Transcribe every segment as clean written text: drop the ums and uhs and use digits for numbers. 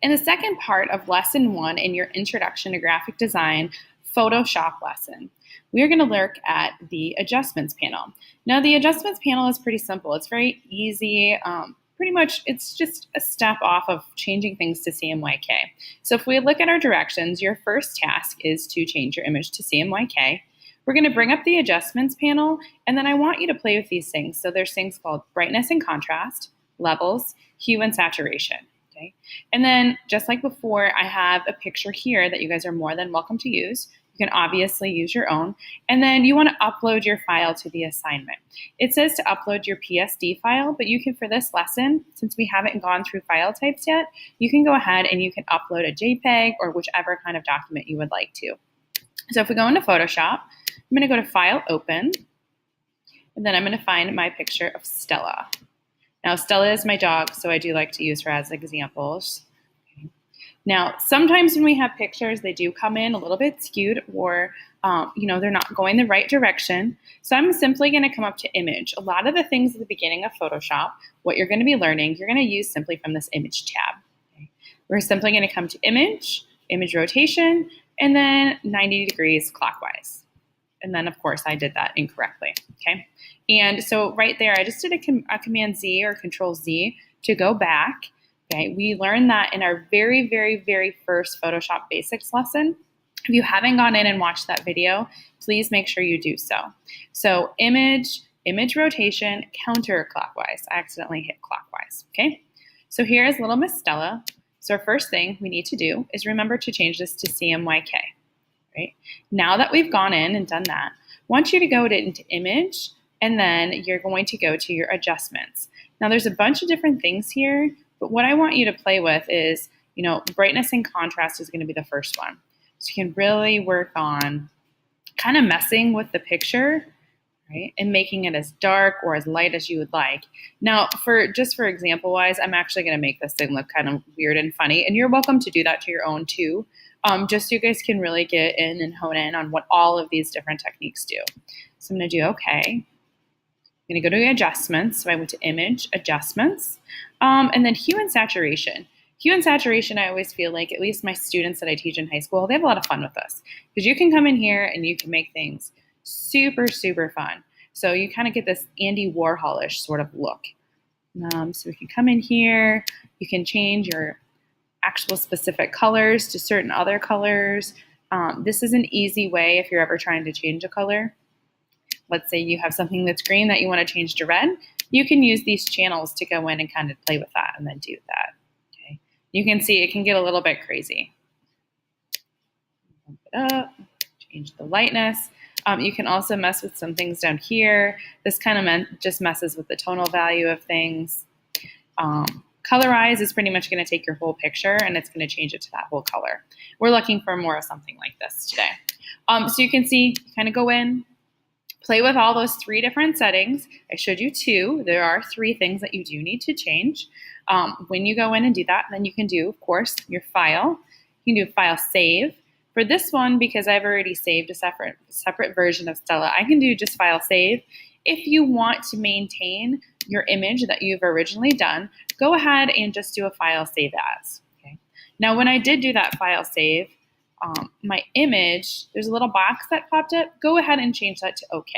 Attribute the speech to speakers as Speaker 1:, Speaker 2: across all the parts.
Speaker 1: In the second part of lesson 1 in your Introduction to Graphic Design Photoshop lesson, we are going to look at the adjustments panel. Now, the adjustments panel is pretty simple. It's very easy. Pretty much, it's just a step off of changing things to CMYK. So if we look at our directions, your first task is to change your image to CMYK. We're going to bring up the adjustments panel, and then I want you to play with these things. So there's things called brightness and contrast, levels, hue and saturation. Okay? And then just like before, I have a picture here that you guys are more than welcome to use. You can obviously use your own. And then you want to upload your file to the assignment. It says to upload your PSD file, but you can, for this lesson, since we haven't gone through file types yet, you can go ahead and you can upload a JPEG or whichever kind of document you would like to. So if we go into Photoshop, I'm going to go to File, Open, and then I'm going to find my picture of Stella. Now, Stella is my dog, so I do like to use her as examples. Okay. Now, sometimes when we have pictures, they do come in a little bit skewed or, they're not going the right direction. So I'm simply going to come up to Image. A lot of the things at the beginning of Photoshop, what you're going to be learning, you're going to use simply from this Image tab. Okay. We're simply going to come to Image, Image Rotation, and then 90 degrees clockwise. And then, of course, I did that incorrectly, okay? And so right there, I just did a Command Z or Control Z to go back, okay? We learned that in our very, very, very first Photoshop Basics lesson. If you haven't gone in and watched that video, please make sure you do so. So image rotation, counterclockwise. I accidentally hit clockwise, okay? So here's little Miss Stella. So our first thing we need to do is remember to change this to CMYK. Right? Now that we've gone in and done that, I want you to go into Image, and then you're going to go to your adjustments. Now there's a bunch of different things here, but what I want you to play with is, brightness and contrast is going to be the first one. So you can really work on kind of messing with the picture, right, and making it as dark or as light as you would like. Now, for example wise, I'm actually going to make this thing look kind of weird and funny, and you're welcome to do that to your own too. Just so you guys can really get in and hone in on what all of these different techniques do. So I'm going to do OK. I'm going to go to Adjustments. So I went to Image, Adjustments, and then Hue and Saturation. Hue and saturation, I always feel like, at least my students that I teach in high school, they have a lot of fun with this. Because you can come in here and you can make things super, super fun. So you kind of get this Andy Warhol-ish sort of look. So we can come in here. You can change your actual specific colors to certain other colors. This is an easy way if you're ever trying to change a color. Let's say you have something that's green that you want to change to red. You can use these channels to go in and kind of play with that and then do that. Okay. You can see it can get a little bit crazy. Bump it up, change the lightness. You can also mess with some things down here. This kind of just messes with the tonal value of things. Colorize is pretty much going to take your whole picture and it's going to change it to that whole color. We're looking for more of something like this today. So you can see, kind of go in, play with all those 3 different settings. I showed you 2. There are 3 things that you do need to change. When you go in and do that, then you can do, of course, your file. You can do File Save. For this one, because I've already saved a separate version of Stella, I can do just File Save. If you want to maintain your image that you've originally done, go ahead and just do a File Save As. Okay. Now, when I did do that File Save, my image, there's a little box that popped up. Go ahead and change that to OK.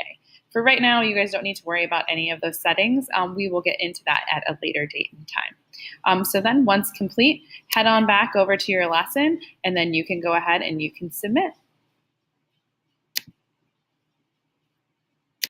Speaker 1: For right now, you guys don't need to worry about any of those settings. We will get into that at a later date and time. So then once complete, head on back over to your lesson, and then you can go ahead and you can submit.